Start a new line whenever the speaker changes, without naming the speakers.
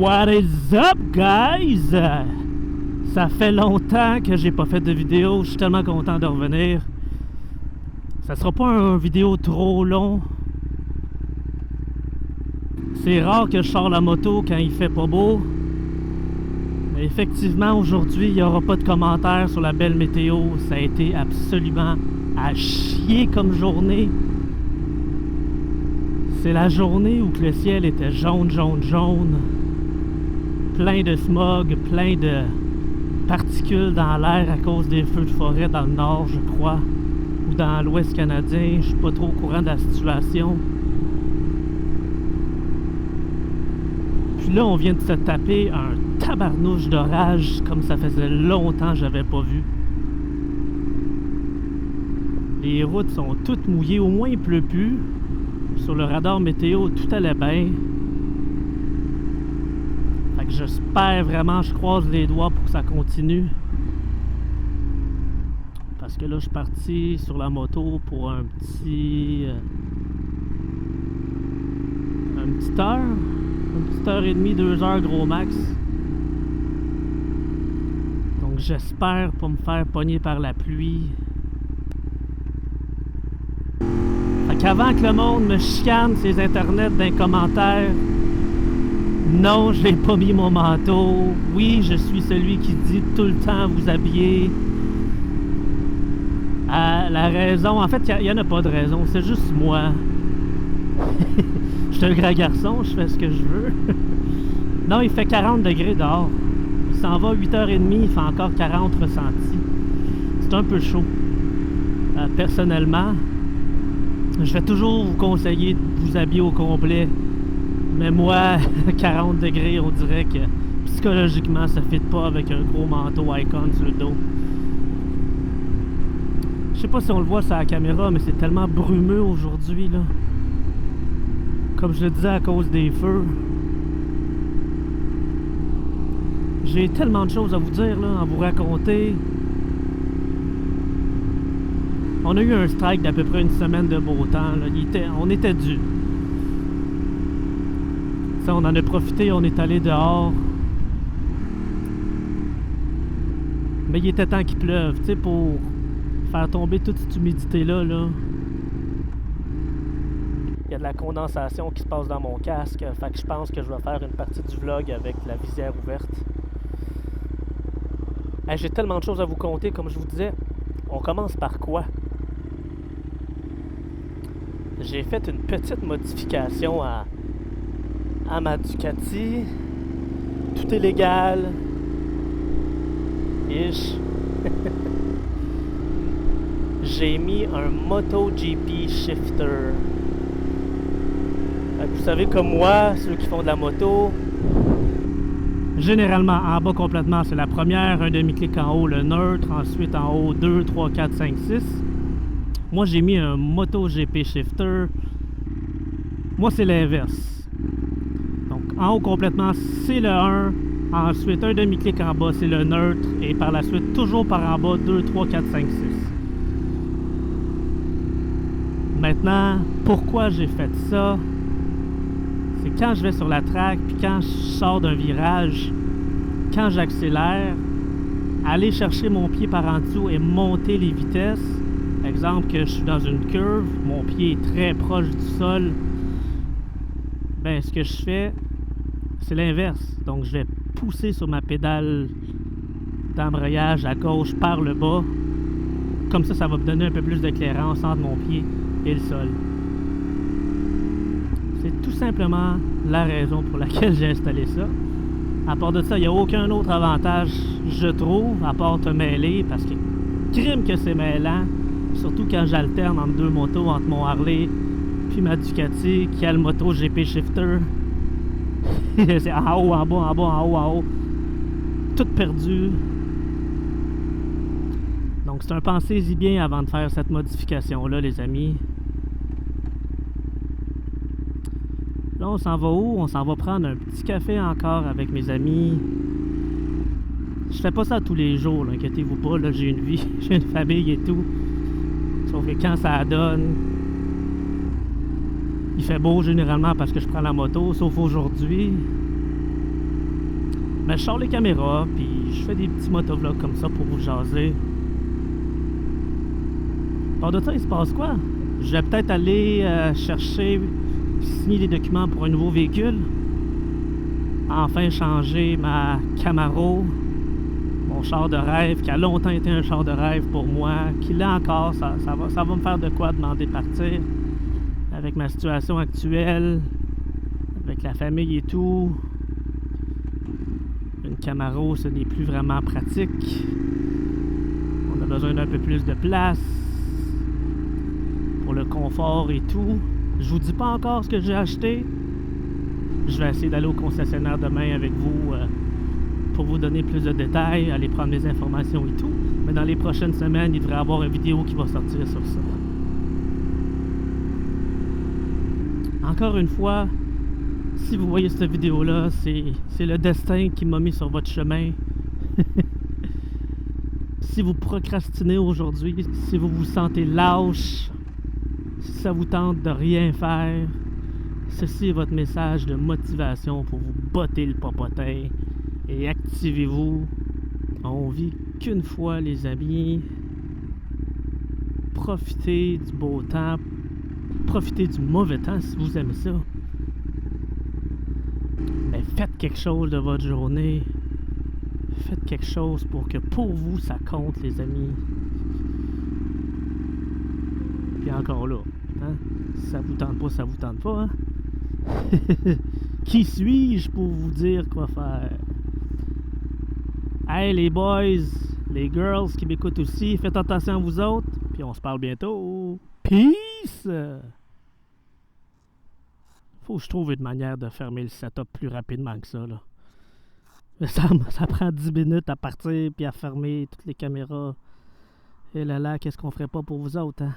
What is up, guys? Ça fait longtemps que j'ai pas fait de vidéo. Je suis tellement content de revenir. Ça sera pas une vidéo trop long. C'est rare que je sors la moto quand il fait pas beau. Mais effectivement, aujourd'hui, il n'y aura pas de commentaires sur la belle météo. Ça a été absolument à chier comme journée. C'est la journée où le ciel était jaune, jaune, jaune. Plein de smog, plein de particules dans l'air à cause des feux de forêt dans le nord, je crois. Ou dans l'ouest canadien. Je suis pas trop au courant de la situation. Puis là, on vient de se taper un tabarnouche d'orage comme ça faisait longtemps que j'avais pas vu. Les routes sont toutes mouillées, au moins il pleut plus. Sur le radar météo, tout allait bien. Fait que j'espère vraiment, je croise les doigts pour que ça continue. Parce que là, je suis parti sur la moto pour une petite heure et demie, 2 heures gros max. Donc j'espère pas me faire pogner par la pluie. Fait qu'avant que le monde me chicane ses internets d'un commentaire, non, j'ai pas mis mon manteau. Oui, je suis celui qui dit tout le temps vous habiller. La raison, en fait, il n'y en a pas de raison, c'est juste moi. Je suis un grand garçon, je fais ce que je veux. Non, il fait 40 degrés dehors. Il s'en va à 8h30, il fait encore 40 ressentis. C'est un peu chaud. Personnellement, je vais toujours vous conseiller de vous habiller au complet. Mais moi, 40 degrés, on dirait que psychologiquement, ça ne fit pas avec un gros manteau Icon sur le dos. Je sais pas si on le voit sur la caméra, mais c'est tellement brumeux aujourd'hui, là. Comme je le disais, à cause des feux. J'ai tellement de choses à vous dire, là, à vous raconter. On a eu un strike d'à peu près une semaine de beau temps, là. On était dû. Ça, on en a profité, on est allé dehors. Mais il était temps qu'il pleuve, tu sais, pour faire tomber toute cette humidité-là, là. Il y a de la condensation qui se passe dans mon casque, fait que je pense que je vais faire une partie du vlog avec la visière ouverte. Hey, j'ai tellement de choses à vous conter, comme je vous disais. On commence par quoi? J'ai fait une petite modification à ma Ducati. Tout est légal. Ish. J'ai mis un MotoGP shifter. Vous savez, comme moi, ceux qui font de la moto, généralement en bas complètement, c'est la première, un demi-clic en haut, le neutre, ensuite en haut 2, 3, 4, 5, 6. Moi, j'ai mis un MotoGP shifter. Moi, c'est l'inverse. Donc, en haut complètement, c'est le 1. Ensuite, un demi-clic en bas, c'est le neutre. Et par la suite, toujours par en bas, 2, 3, 4, 5, 6. Maintenant, pourquoi j'ai fait ça? C'est quand je vais sur la track, puis quand je sors d'un virage, quand j'accélère, aller chercher mon pied par en dessous et monter les vitesses. Exemple que je suis dans une curve, mon pied est très proche du sol. Ben, ce que je fais, c'est l'inverse. Donc, je vais pousser sur ma pédale d'embrayage à gauche par le bas. Comme ça va me donner un peu plus d'éclairance entre mon pied et le sol. C'est tout simplement la raison pour laquelle j'ai installé ça. À part de ça, il n'y a aucun autre avantage, je trouve, à part te mêler, parce que crime que c'est mêlant, surtout quand j'alterne entre deux motos, entre mon Harley puis ma Ducati, qui a le MotoGP shifter. C'est en haut, en bas, en bas, en haut, en haut. Tout perdu. Donc c'est un pensez-y bien avant de faire cette modification-là, les amis. Là, on s'en va où? On s'en va prendre un petit café encore avec mes amis. Je fais pas ça tous les jours, là, inquiétez-vous pas, là, j'ai une vie, j'ai une famille et tout. Sauf que quand ça donne, il fait beau généralement parce que je prends la moto, sauf aujourd'hui. Mais je sors les caméras, puis je fais des petits motovlogs comme ça pour vous jaser. Par de ça, il se passe quoi? Je vais peut-être aller chercher, signer des documents pour un nouveau véhicule. Enfin changer ma Camaro, mon char de rêve, qui a longtemps été un char de rêve pour moi, qui l'est encore. Ça va me faire de quoi demander de partir. Avec ma situation actuelle, avec la famille et tout. Une Camaro, ce n'est plus vraiment pratique. On a besoin d'un peu plus de place pour le confort et tout. Je vous dis pas encore ce que j'ai acheté. Je vais essayer d'aller au concessionnaire demain avec vous pour vous donner plus de détails, aller prendre mes informations et tout. Mais dans les prochaines semaines, il devrait y avoir une vidéo qui va sortir sur ça. Encore une fois, si vous voyez cette vidéo-là, c'est le destin qui m'a mis sur votre chemin. Si vous procrastinez aujourd'hui, si vous vous sentez lâche, si ça vous tente de rien faire, ceci est votre message de motivation pour vous botter le popotin et activez-vous. On vit qu'une fois, les amis. Profitez du beau temps, profitez du mauvais temps si vous aimez ça. Mais faites quelque chose de votre journée. Faites quelque chose pour que pour vous ça compte, les amis. Puis encore là, hein? Si ça vous tente pas, ça vous tente pas, hein? Qui suis-je pour vous dire quoi faire? Hey les boys, les girls qui m'écoutent aussi, faites attention à vous autres, puis on se parle bientôt. Peace! Faut que je trouve une manière de fermer le setup plus rapidement que ça, là. Ça prend 10 minutes à partir puis à fermer toutes les caméras. Et là là, qu'est-ce qu'on ferait pas pour vous autres, hein?